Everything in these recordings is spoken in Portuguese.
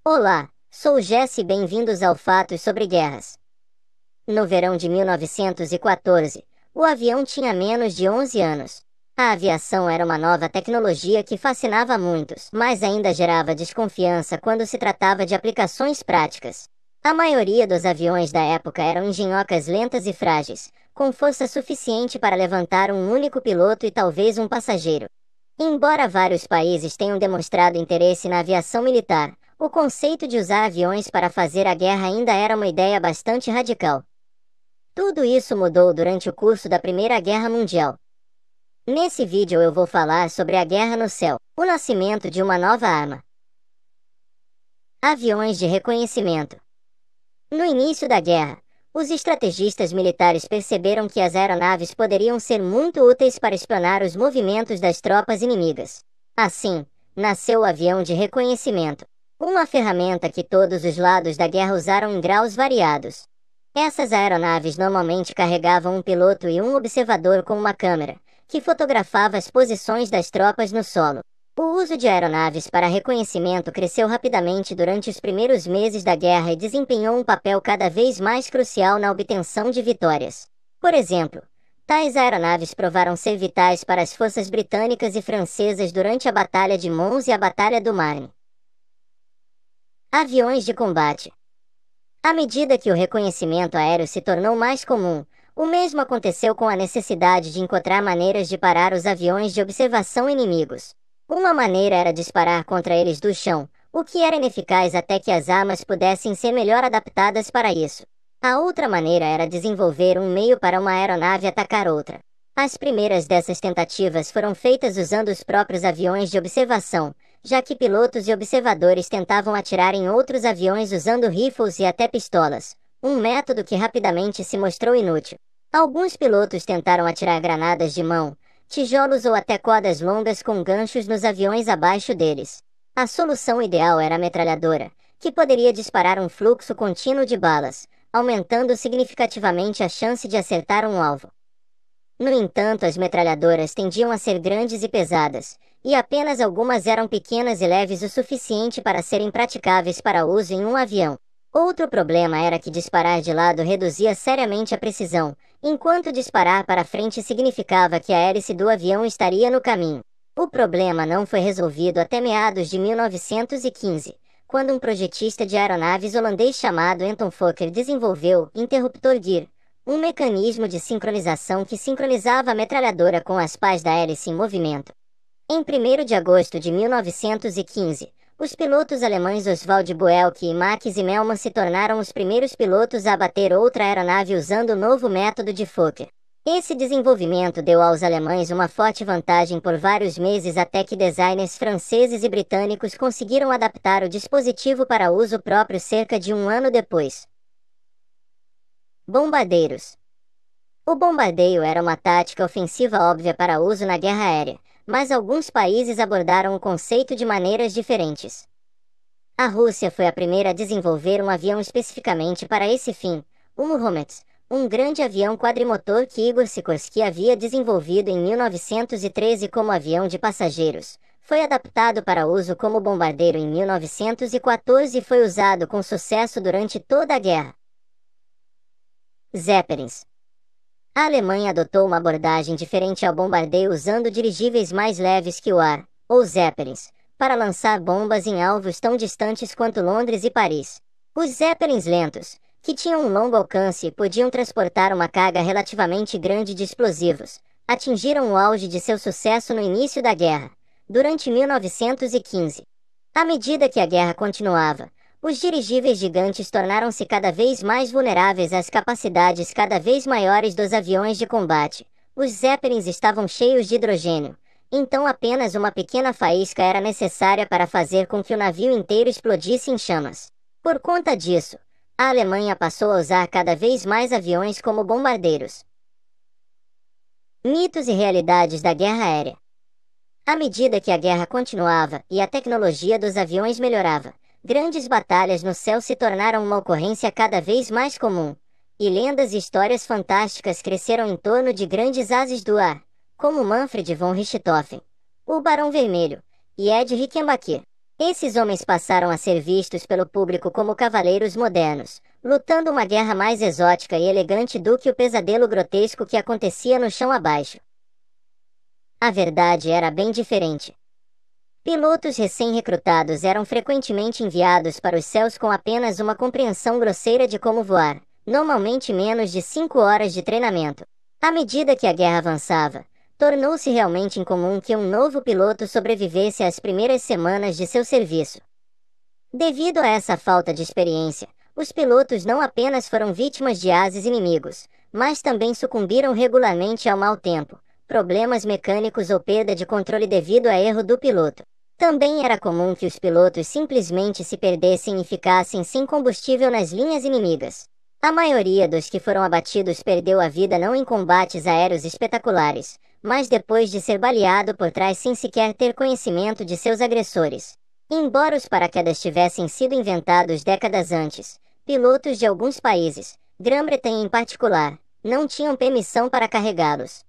Olá, sou Jesse e bem-vindos ao Fatos sobre Guerras. No verão de 1914, o avião tinha menos de 11 anos. A aviação era uma nova tecnologia que fascinava muitos, mas ainda gerava desconfiança quando se tratava de aplicações práticas. A maioria dos aviões da época eram engenhocas lentas e frágeis, com força suficiente para levantar um único piloto e talvez um passageiro. Embora vários países tenham demonstrado interesse na aviação militar, o conceito de usar aviões para fazer a guerra ainda era uma ideia bastante radical. Tudo isso mudou durante o curso da Primeira Guerra Mundial. Nesse vídeo eu vou falar sobre a guerra no céu, o nascimento de uma nova arma. Aviões de reconhecimento. No início da guerra, os estrategistas militares perceberam que as aeronaves poderiam ser muito úteis para espionar os movimentos das tropas inimigas. Assim, nasceu o avião de reconhecimento, uma ferramenta que todos os lados da guerra usaram em graus variados. Essas aeronaves normalmente carregavam um piloto e um observador com uma câmera, que fotografava as posições das tropas no solo. O uso de aeronaves para reconhecimento cresceu rapidamente durante os primeiros meses da guerra e desempenhou um papel cada vez mais crucial na obtenção de vitórias. Por exemplo, tais aeronaves provaram ser vitais para as forças britânicas e francesas durante a Batalha de Mons e a Batalha do Marne. Aviões de combate. À medida que o reconhecimento aéreo se tornou mais comum, o mesmo aconteceu com a necessidade de encontrar maneiras de parar os aviões de observação inimigos. Uma maneira era disparar contra eles do chão, o que era ineficaz até que as armas pudessem ser melhor adaptadas para isso. A outra maneira era desenvolver um meio para uma aeronave atacar outra. As primeiras dessas tentativas foram feitas usando os próprios aviões de observação, já que pilotos e observadores tentavam atirar em outros aviões usando rifles e até pistolas, um método que rapidamente se mostrou inútil. Alguns pilotos tentaram atirar granadas de mão, tijolos ou até cordas longas com ganchos nos aviões abaixo deles. A solução ideal era a metralhadora, que poderia disparar um fluxo contínuo de balas, aumentando significativamente a chance de acertar um alvo. No entanto, as metralhadoras tendiam a ser grandes e pesadas, e apenas algumas eram pequenas e leves o suficiente para serem praticáveis para uso em um avião. Outro problema era que disparar de lado reduzia seriamente a precisão, enquanto disparar para frente significava que a hélice do avião estaria no caminho. O problema não foi resolvido até meados de 1915, quando um projetista de aeronaves holandês chamado Anton Fokker desenvolveu interruptor gear, um mecanismo de sincronização que sincronizava a metralhadora com as pás da hélice em movimento. Em 1º de agosto de 1915, os pilotos alemães Oswald Boelke e Max Immelmann se tornaram os primeiros pilotos a abater outra aeronave usando o novo método de Fokker. Esse desenvolvimento deu aos alemães uma forte vantagem por vários meses até que designers franceses e britânicos conseguiram adaptar o dispositivo para uso próprio cerca de um ano depois. Bombardeiros. O bombardeio era uma tática ofensiva óbvia para uso na guerra aérea, mas alguns países abordaram o conceito de maneiras diferentes. A Rússia foi a primeira a desenvolver um avião especificamente para esse fim, o Muromets, um grande avião quadrimotor que Igor Sikorsky havia desenvolvido em 1913 como avião de passageiros. Foi adaptado para uso como bombardeiro em 1914 e foi usado com sucesso durante toda a guerra. Zeppelins. A Alemanha adotou uma abordagem diferente ao bombardeio usando dirigíveis mais leves que o ar, ou Zeppelins, para lançar bombas em alvos tão distantes quanto Londres e Paris. Os Zeppelins lentos, que tinham um longo alcance e podiam transportar uma carga relativamente grande de explosivos, atingiram o auge de seu sucesso no início da guerra, durante 1915. À medida que a guerra continuava, os dirigíveis gigantes tornaram-se cada vez mais vulneráveis às capacidades cada vez maiores dos aviões de combate. Os Zeppelins estavam cheios de hidrogênio, então apenas uma pequena faísca era necessária para fazer com que o navio inteiro explodisse em chamas. Por conta disso, a Alemanha passou a usar cada vez mais aviões como bombardeiros. Mitos e realidades da guerra aérea. À medida que a guerra continuava e a tecnologia dos aviões melhorava, grandes batalhas no céu se tornaram uma ocorrência cada vez mais comum, e lendas e histórias fantásticas cresceram em torno de grandes ases do ar, como Manfred von Richthofen, o Barão Vermelho, e Ed Rickenbacker. Esses homens passaram a ser vistos pelo público como cavaleiros modernos, lutando uma guerra mais exótica e elegante do que o pesadelo grotesco que acontecia no chão abaixo. A verdade era bem diferente. Pilotos recém-recrutados eram frequentemente enviados para os céus com apenas uma compreensão grosseira de como voar, normalmente menos de 5 horas de treinamento. À medida que a guerra avançava, tornou-se realmente incomum que um novo piloto sobrevivesse às primeiras semanas de seu serviço. Devido a essa falta de experiência, os pilotos não apenas foram vítimas de ases inimigos, mas também sucumbiram regularmente ao mau tempo, problemas mecânicos ou perda de controle devido a erro do piloto. Também era comum que os pilotos simplesmente se perdessem e ficassem sem combustível nas linhas inimigas. A maioria dos que foram abatidos perdeu a vida não em combates aéreos espetaculares, mas depois de ser baleado por trás sem sequer ter conhecimento de seus agressores. Embora os paraquedas tivessem sido inventados décadas antes, pilotos de alguns países, Grã-Bretanha em particular, não tinham permissão para carregá-los.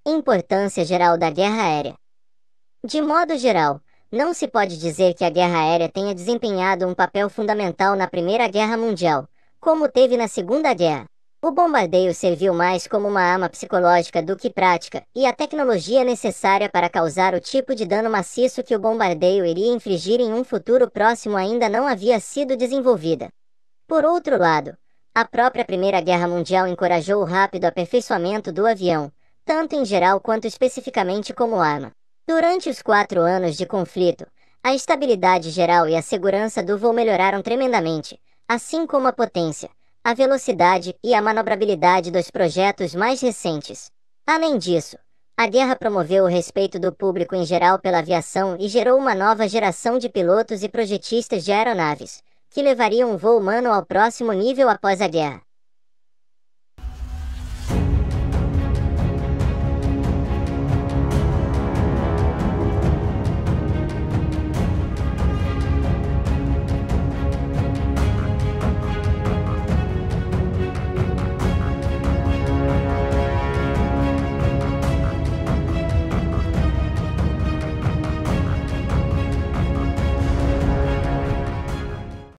Importância geral da guerra aérea. De modo geral, não se pode dizer que a guerra aérea tenha desempenhado um papel fundamental na Primeira Guerra Mundial, como teve na Segunda Guerra. O bombardeio serviu mais como uma arma psicológica do que prática, e a tecnologia necessária para causar o tipo de dano maciço que o bombardeio iria infligir em um futuro próximo ainda não havia sido desenvolvida. Por outro lado, a própria Primeira Guerra Mundial encorajou o rápido aperfeiçoamento do avião, tanto em geral quanto especificamente como arma. Durante os 4 anos de conflito, a estabilidade geral e a segurança do voo melhoraram tremendamente, assim como a potência, a velocidade e a manobrabilidade dos projetos mais recentes. Além disso, a guerra promoveu o respeito do público em geral pela aviação e gerou uma nova geração de pilotos e projetistas de aeronaves, que levariam o voo humano ao próximo nível após a guerra.